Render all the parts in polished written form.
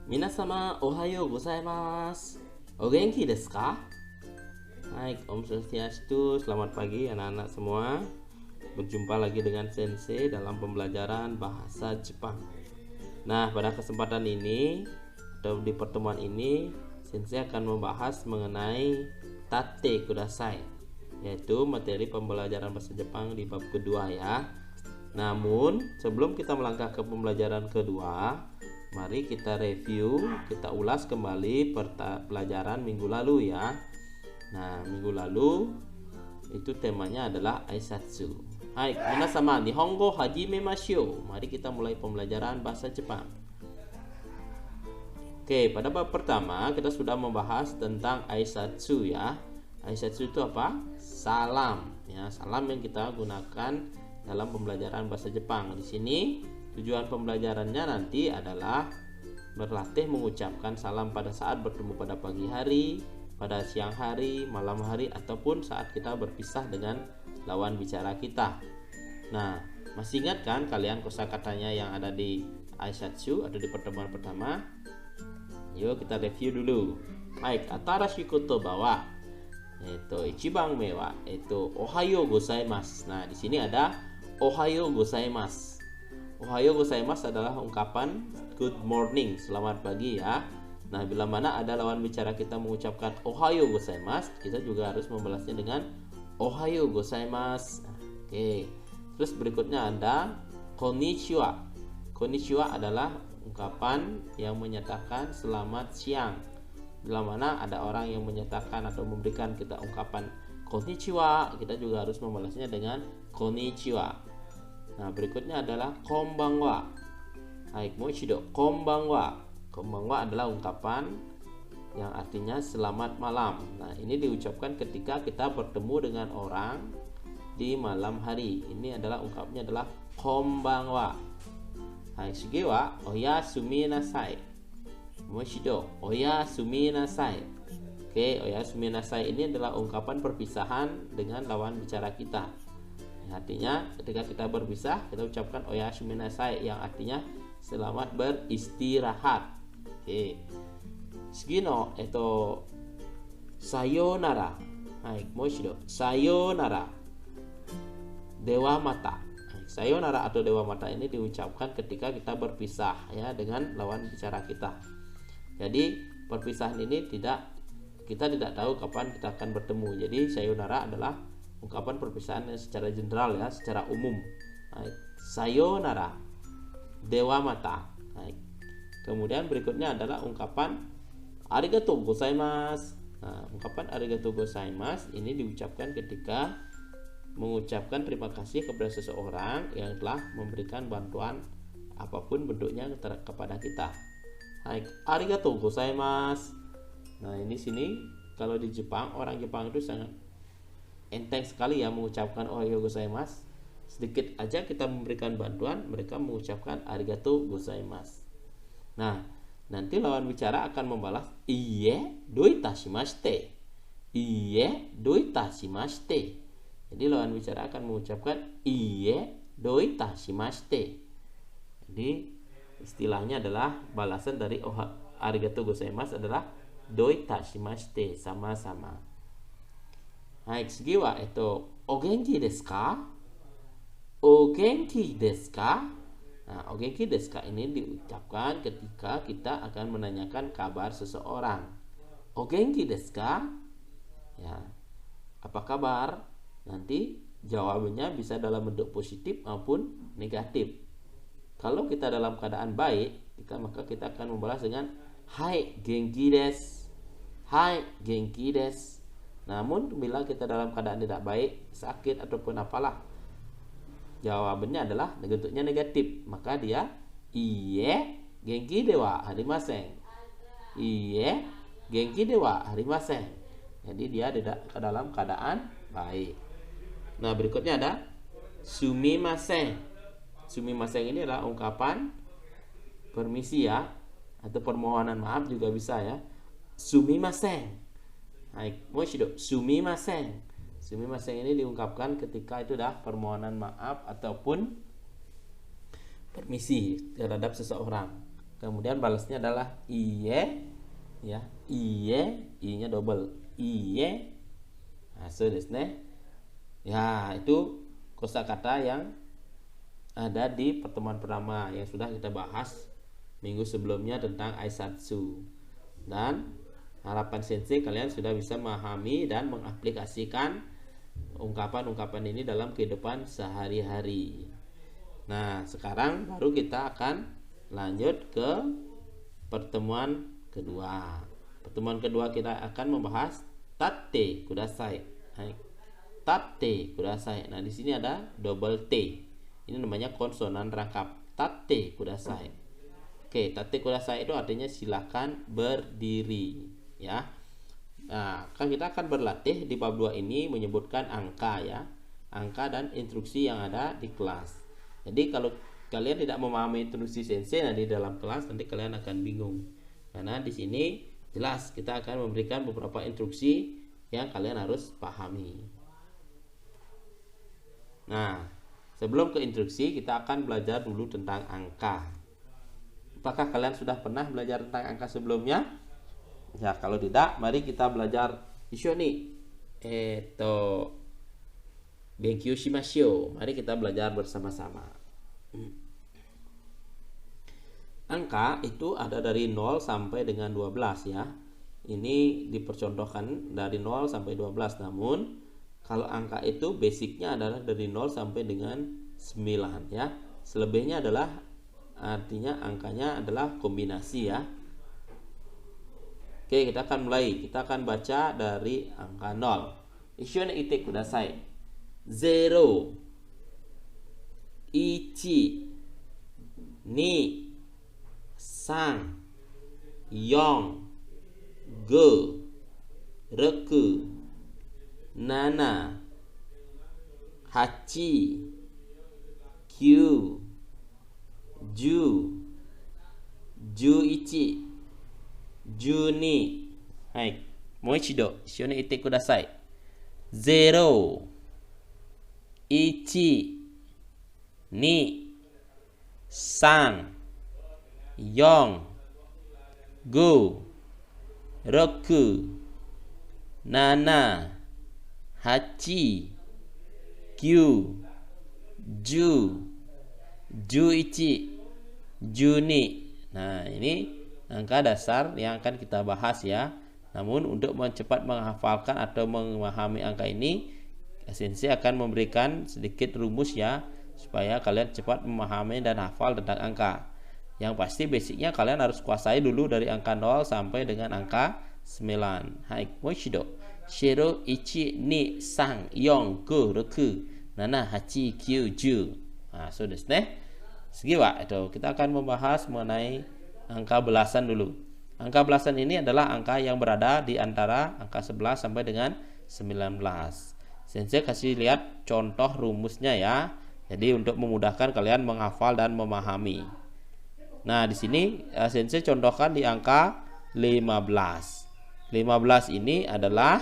Minasama ohayo gozaimasu. O genki desu ka? Baik, Om Swastiastu, selamat pagi anak-anak semua. Berjumpa lagi dengan Sensei dalam pembelajaran bahasa Jepang. Nah, pada kesempatan ini atau di pertemuan ini, Sensei akan membahas mengenai tate kudasai, yaitu materi pembelajaran bahasa Jepang di bab kedua ya. Namun, sebelum kita melangkah ke pembelajaran kedua, mari kita review, kita ulas kembali pelajaran minggu lalu ya. Nah, minggu lalu itu temanya adalah Aisatsu. Hai, minasama Nihongo hajimemashou. Mari kita mulai pembelajaran bahasa Jepang. Oke, pada bab pertama kita sudah membahas tentang Aisatsu ya. Aisatsu itu apa? Salam ya, salam yang kita gunakan dalam pembelajaran bahasa Jepang. Di sini tujuan pembelajarannya nanti adalah berlatih mengucapkan salam pada saat bertemu pada pagi hari, pada siang hari, malam hari, ataupun saat kita berpisah dengan lawan bicara kita. Nah, masih ingat kan kalian kosakatanya yang ada di Aisatsu atau di pertemuan pertama? Yuk kita review dulu. Baik, atarashi kotoba wa ichiban me wa ohayo gozaimasu. Nah, di sini ada ohayo gozaimasu. Ohayo gozaimasu adalah ungkapan good morning, selamat pagi ya. Nah, bila mana ada lawan bicara kita mengucapkan ohayo gozaimasu, kita juga harus membalasnya dengan ohayo gozaimasu. Oke. Terus berikutnya ada konnichiwa. Konnichiwa adalah ungkapan yang menyatakan selamat siang. Bila mana ada orang yang menyatakan atau memberikan kita ungkapan konnichiwa, kita juga harus membalasnya dengan konnichiwa. Nah, berikutnya adalah konbanwa. Hai, mochido konbanwa. Konbanwa adalah ungkapan yang artinya selamat malam. Nah, ini diucapkan ketika kita bertemu dengan orang di malam hari. Ini adalah ungkapnya adalah konbanwa. Hai, sugi wa oyasumi nasai. Mochido oyasumi nasai. Oke, oyasumi nasai ini adalah ungkapan perpisahan dengan lawan bicara kita. Artinya ketika kita berpisah, kita ucapkan oyasumi nasai yang artinya selamat beristirahat. Oke. Sugino sayonara. Hai, mochido sayonara. Dewa mata. Sayonara atau dewa mata ini diucapkan ketika kita berpisah ya dengan lawan bicara kita. Jadi perpisahan ini kita tidak tahu kapan kita akan bertemu. Jadi sayonara adalah ungkapan perpisahan yang secara general ya, secara umum. Nah, sayonara, dewa mata. Nah, kemudian berikutnya adalah ungkapan arigatou gozaimasu. Nah, ungkapan arigatou gozaimasu ini diucapkan ketika mengucapkan terima kasih kepada seseorang yang telah memberikan bantuan apapun bentuknya kepada kita. Hai, arigatou gozaimasu. Nah, ini sini kalau di Jepang, orang Jepang itu sangat enteng sekali ya mengucapkan ohayo gozaimasu. Sedikit aja kita memberikan bantuan, mereka mengucapkan arigatou gozaimasu. Nah, nanti lawan bicara akan membalas iie doitashimashite. Iie doitashimashite. Jadi lawan bicara akan mengucapkan iie doitashimashite. Jadi istilahnya adalah balasan dari arigatou gozaimasu adalah doitashimashite, sama-sama. Hai, sugi wa o genki desu ka? O genki desu ka? Nah, o genki desu ka ini diucapkan ketika kita akan menanyakan kabar seseorang. O genki desu ka? Ya. Apa kabar? Nanti jawabannya bisa dalam bentuk positif maupun negatif. Kalau kita dalam keadaan baik, maka kita akan membalas dengan hai genki desu. Hai genki desu. Namun bila kita dalam keadaan tidak baik, sakit ataupun apalah, jawabannya adalah bentuknya negatif, maka dia iie genki de wa arimasen. Iie genki de wa arimasen. Jadi dia tidak dalam keadaan baik. Nah, berikutnya ada sumimasen. Sumimasen ini adalah ungkapan permisi ya, atau permohonan maaf juga bisa ya. Sumimasen. Hai, mochido sumimasen. Sumimasen ini diungkapkan ketika itu dah permohonan maaf ataupun permisi terhadap seseorang. kemudian balasnya adalah iye, ya, iye, i-nya double, iye. Nah, so desu ne. Ya, itu kosakata yang ada di pertemuan pertama yang sudah kita bahas minggu sebelumnya tentang aisatsu. Dan harapan sensei kalian sudah bisa memahami dan mengaplikasikan ungkapan-ungkapan ini dalam kehidupan sehari-hari. Nah, sekarang baru kita akan lanjut ke pertemuan kedua. Pertemuan kedua kita akan membahas tate kudasai. Tate kudasai. Nah, di sini ada double T. Ini namanya konsonan rangkap. Tate kudasai. Oke, tate kudasai itu artinya silakan berdiri, ya. Nah, kan kita akan berlatih di bab 2 ini menyebutkan angka, ya. Angka dan instruksi yang ada di kelas. Jadi kalau kalian tidak memahami instruksi sensei nanti dalam kelas, nanti kalian akan bingung. Karena di sini jelas kita akan memberikan beberapa instruksi yang kalian harus pahami. Nah, sebelum ke instruksi kita akan belajar dulu tentang angka. Apakah kalian sudah pernah belajar tentang angka sebelumnya? Ya, kalau tidak, mari kita belajar ishoni. Benkyou shimashou. Mari kita belajar bersama-sama. Angka itu ada dari 0 sampai dengan 12, ya. Ini dipercontohkan dari 0 sampai 12. Namun kalau angka itu basicnya adalah dari 0 sampai dengan 9, ya. Selebihnya adalah artinya angkanya adalah kombinasi, ya. Oke, kita akan mulai. Kita akan baca dari angka 0. Ishoni ite kudasai. 0 1 2 3 4 5 6 7 8 9 10 11 12。はい、もう一度一緒に言ってください。0 1 2 3 4 5 6 7 8 9 10 11 12. Nah, ini angka dasar yang akan kita bahas, ya. Namun untuk cepat menghafalkan atau memahami angka ini, sensei akan memberikan sedikit rumus, ya, supaya kalian cepat memahami dan hafal tentang angka. Yang pasti basicnya kalian harus kuasai dulu dari angka 0 sampai dengan angka 9. Hai, moishido. 0 1 2 3 4 5 6 7 8 9 10. Nah, so desu ne. Segi wa, itu kita akan membahas mengenai angka belasan dulu. Angka belasan ini adalah angka yang berada di antara angka 11 sampai dengan 19. Sensei kasih lihat contoh rumusnya, ya. Jadi untuk memudahkan kalian menghafal dan memahami. Nah, di sini sensei contohkan di angka 15. 15 ini adalah,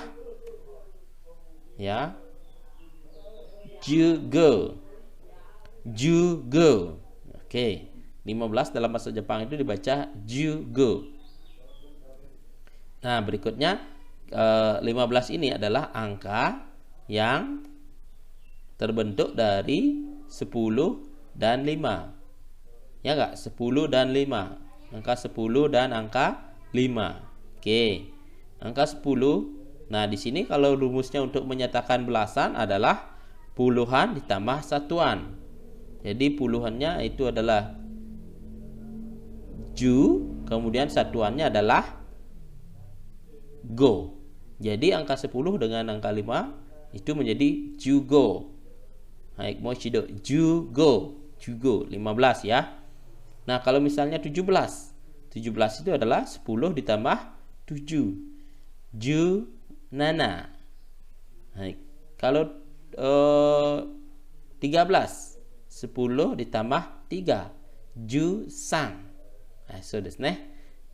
ya, juga. Oke, 15 dalam bahasa Jepang itu dibaca juga. Nah, berikutnya 15 ini adalah angka yang terbentuk dari 10 dan 5. Ya enggak? 10 dan 5. Angka 10 dan angka 5. Oke. Angka 10. Nah, di sini kalau rumusnya untuk menyatakan belasan adalah puluhan ditambah satuan. Jadi puluhannya itu adalah ju, kemudian satuannya adalah go. Jadi angka 10 dengan angka 5 itu menjadi jugo. Baik, mochido jugo. Jugo 15, ya. Nah, kalau misalnya 17. 17 itu adalah 10 ditambah 7. Ju nana. Baik. Kalau 13 10 ditambah 3 ju-sang. Nah, so desu ne.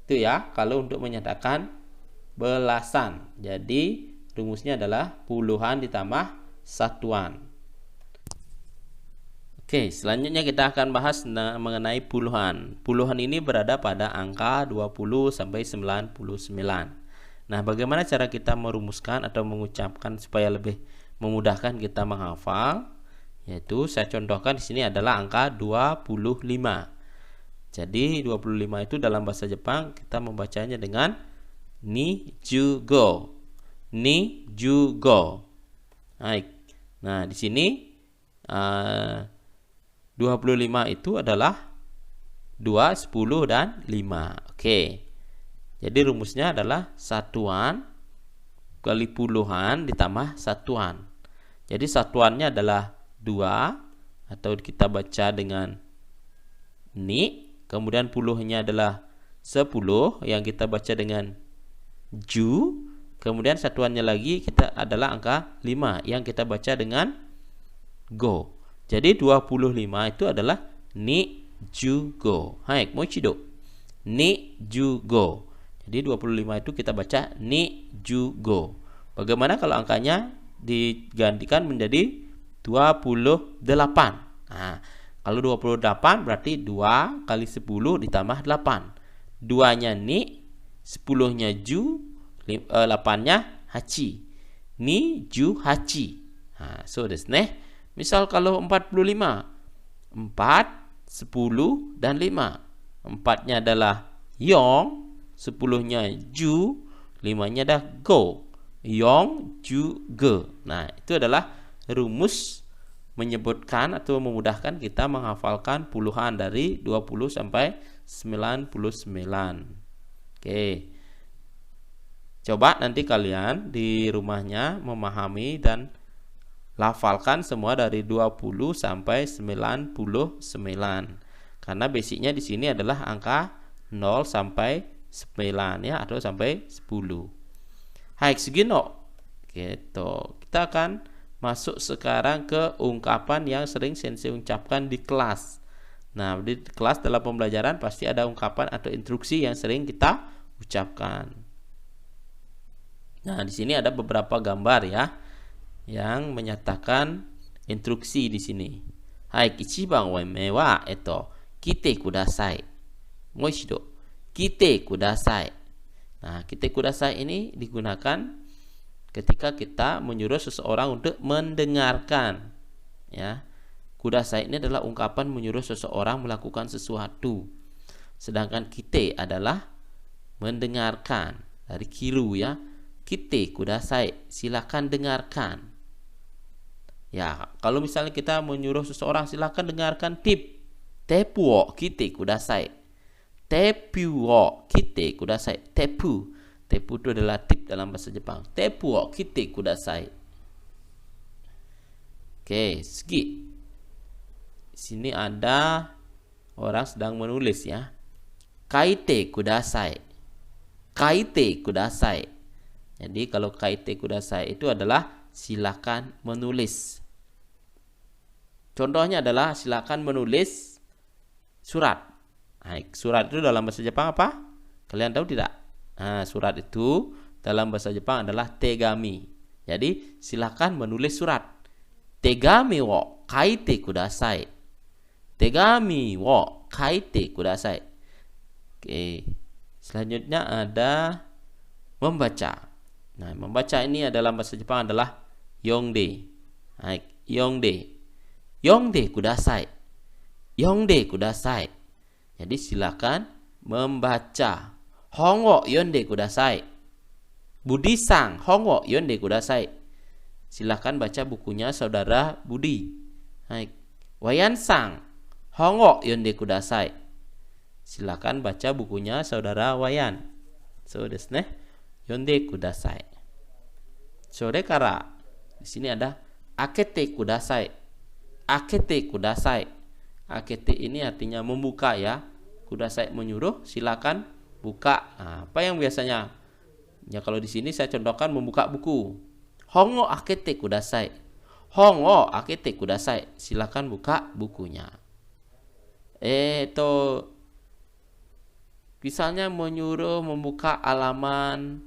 Itu, ya, kalau untuk menyatakan belasan. Jadi rumusnya adalah puluhan ditambah satuan. Oke, selanjutnya kita akan bahas mengenai puluhan. Puluhan ini berada pada angka 20 sampai 99. Nah, bagaimana cara kita merumuskan atau mengucapkan supaya lebih memudahkan kita menghafal? Yaitu saya contohkan di sini adalah angka 25. Jadi 25 itu dalam bahasa Jepang kita membacanya dengan nijugo. Nijugo. Baik. Nah, di sini 25 itu adalah 2, 10, dan 5. Oke. Jadi rumusnya adalah satuan kali puluhan ditambah satuan. Jadi satuannya adalah 2 atau kita baca dengan ni. Kemudian puluhnya adalah 10 yang kita baca dengan ju. Kemudian satuannya lagi kita adalah angka 5 yang kita baca dengan go. Jadi 25 itu adalah ni jugo. Hai, mochido. Ni jugo. Jadi 25 itu kita baca ni jugo. Bagaimana kalau angkanya digantikan menjadi 28? Nah, kalau 28 berarti 2 kali 10 ditambah 8. 2-nya ni, 10-nya ju, 8-nya hachi. Ni ju hachi. Nah, so desu ne. Misal kalau 45, 4, 10, dan 5. 4-nya adalah yong, 10-nya ju, 5-nya adalah go. Yong, ju, ge. Nah, itu adalah rumus menyebutkan atau memudahkan kita menghafalkan puluhan dari 20 sampai 99. Oke. Coba nanti kalian di rumahnya memahami dan lafalkan semua dari 20 sampai 99. Karena basicnya di sini adalah angka 0 sampai 9 ya, atau sampai 10. Hai, segino. Gitu. Kita akan masuk sekarang ke ungkapan yang sering sensei ucapkan di kelas. Nah, di kelas dalam pembelajaran pasti ada ungkapan atau instruksi yang sering kita ucapkan. Nah, di sini ada beberapa gambar ya yang menyatakan instruksi di sini. Hai, ichiban wame wa kite kudasai. Moishido, kite kudasai. Nah, kite kudasai ini digunakan ketika kita menyuruh seseorang untuk mendengarkan. Ya. Kudasai ini adalah ungkapan menyuruh seseorang melakukan sesuatu. Sedangkan kite adalah mendengarkan. Dari kiru ya. Kite kudasai, silakan dengarkan. Ya, kalau misalnya kita menyuruh seseorang silakan dengarkan tip. Tepu wo kite kudasai. Tepu wo kite kudasai. Tepu. Tepu itu adalah tip dalam bahasa Jepang. Tepu wo kite kudasai. Oke, segi. Di sini ada orang sedang menulis ya. Kaite kudasai. Kaite kudasai. Jadi kalau kaite kudasai itu adalah silakan menulis. Contohnya adalah silakan menulis surat. Nah, surat itu dalam bahasa Jepang apa? Kalian tahu tidak? Nah, surat itu dalam bahasa Jepang adalah tegami. Jadi silakan menulis surat. Tegami wo kaite kudasai. Tegami wo kaite kudasai. Oke. Selanjutnya ada membaca. Nah, membaca ini dalam bahasa Jepang adalah yongde. Baik, yongde. Yongde kudasai. Yongde kudasai. Jadi silakan membaca. Hongo yonde kudasai. Budi-san, hongo yonde kudasai. Silakan baca bukunya saudara Budi. Baik. Wayan-san, hongo yonde kudasai. Silakan baca bukunya saudara Wayan. So desu ne. Yonde kudasai. Sore kara. Di sini ada akete kudasai. Akete kudasai. Akete ini artinya membuka ya. Kudasai menyuruh, silakan buka. Nah, apa yang biasanya? Ya kalau di sini saya contohkan membuka buku. Hongo akete kudasai. Hongo akete kudasai. Silakan buka bukunya. Misalnya menyuruh membuka halaman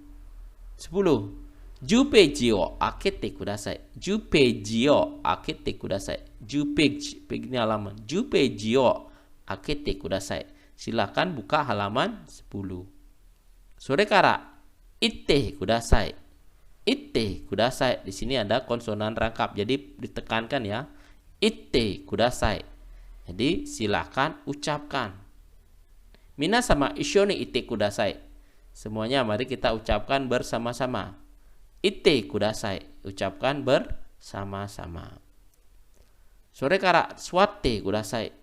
10. 10 peji o akete kudasai. 10 peji o akete kudasai. page ini halaman. 10 ページを開けてください. Silakan buka halaman 10. それから言ってください. Itte kudasai. Di sini ada konsonan rangkap, jadi ditekankan ya. Itte kudasai. Jadi silakan ucapkan. Minasama ishoni itte kudasai. Semuanya mari kita ucapkan bersama-sama. Itte kudasai. Ucapkan bersama-sama. Sore kara suatte kudasai.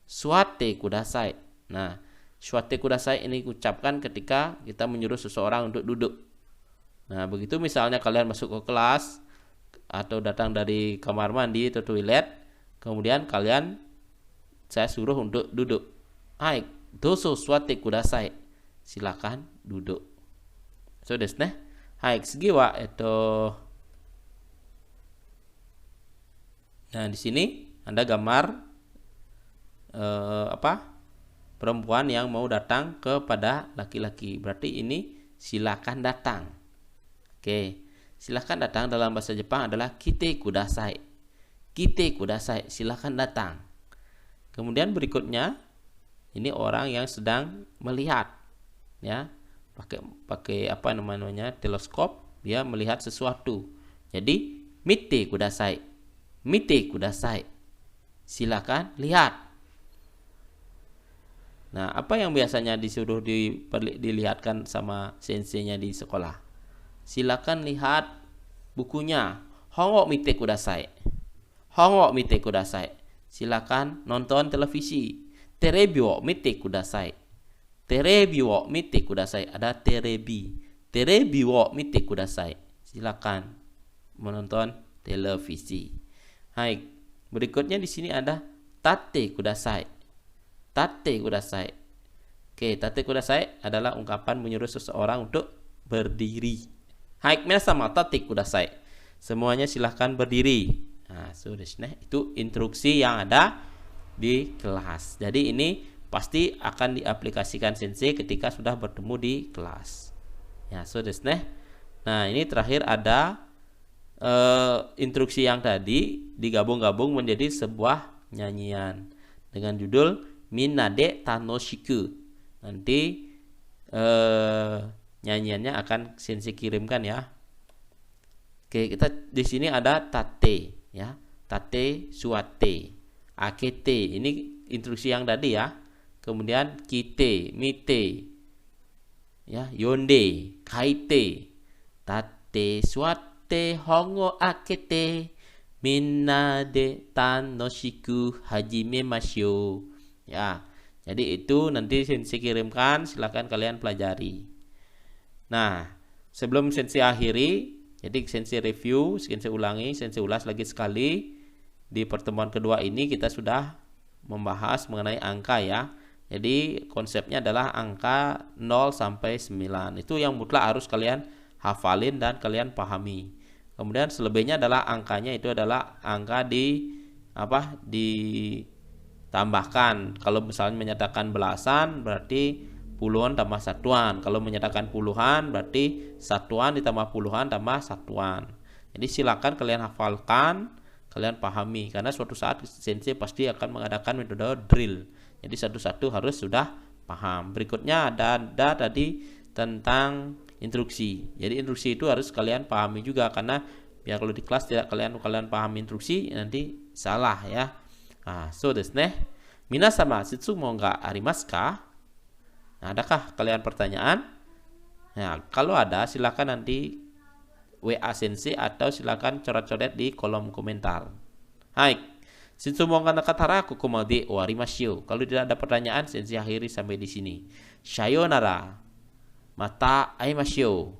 Suatte kudasai. Nah, suatte kudasai ini ucapkan ketika kita menyuruh seseorang untuk duduk. Nah, begitu misalnya kalian masuk ke kelas atau datang dari kamar mandi atau toilet, kemudian saya suruh untuk duduk. Hai, doso suatte kudasai. Silakan duduk. So desu ne. Hai, segi wa Nah, di sini ada gambar perempuan yang mau datang kepada laki-laki. Berarti ini silakan datang. Oke, silakan datang dalam bahasa Jepang adalah kite kudasai. Kite kudasai, silakan datang. Kemudian berikutnya ini orang yang sedang melihat, ya, pakai apa namanya teleskop, dia melihat sesuatu. Jadi mite kudasai, mite kudasai, silakan lihat. Nah, apa yang biasanya disuruh dilihatkan sama senseinya di sekolah? Silakan lihat bukunya. Hongo mite kudasai. Hongo mite kudasai. Silakan nonton televisi. Terebi wo mite kudasai. Terebi wo mite kudasai. Ada terebi. Terebi wo mite kudasai. Silakan menonton televisi. Hai. Berikutnya di sini ada tate kudasai. Tate kudasai. Oke, tate kudasai adalah ungkapan menyuruh seseorang untuk berdiri. Hai, minasama tate kudasai. Semuanya silahkan berdiri. Nah, so desu ne. Itu instruksi yang ada di kelas. Jadi ini pasti akan diaplikasikan sensei ketika sudah bertemu di kelas. Ya, so desu ne. Nah, ini terakhir ada instruksi yang tadi digabung-gabung menjadi sebuah nyanyian dengan judul Minna de tanoshiku. Nanti nyanyiannya akan sensei kirimkan ya. Oke, kita di sini ada tate ya. Tate, suate, akete. Ini instruksi yang tadi ya. Kemudian kite, mite, ya, yonde, kaite, tate, suate, hongo akete, minna de tanoshiku hajimemashou. Ya. Jadi itu nanti sensei kirimkan, silakan kalian pelajari. Nah, sebelum sensei akhiri, jadi sensei review, sensei ulangi, sensei ulas lagi sekali. Di pertemuan kedua ini kita sudah membahas mengenai angka ya. Jadi konsepnya adalah angka 0 sampai 9. Itu yang mutlak harus kalian hafalin dan kalian pahami. Kemudian selebihnya adalah angkanya itu adalah angka ditambahkan. Kalau misalnya menyatakan belasan berarti puluhan tambah satuan. Kalau menyatakan puluhan berarti satuan ditambah puluhan tambah satuan. Jadi silakan kalian hafalkan, kalian pahami, karena suatu saat sensei pasti akan mengadakan metode drill. Jadi satu-satu harus sudah paham. Berikutnya ada tadi tentang instruksi. Jadi instruksi itu harus kalian pahami juga, karena biar kalau di kelas tidak kalian pahami instruksi nanti salah ya. So desu ne. Minasama shitsumon ga arimasu ka? Nah, adakah kalian pertanyaan? Nah, kalau ada silakan nanti WA sensei atau silakan coret-coret di kolom komentar. Hai, shitsumon ga nakatara koko made owarimashou. Kalau tidak ada pertanyaan, sensei akhiri sampai di sini. Sayonara. Mata aimashou.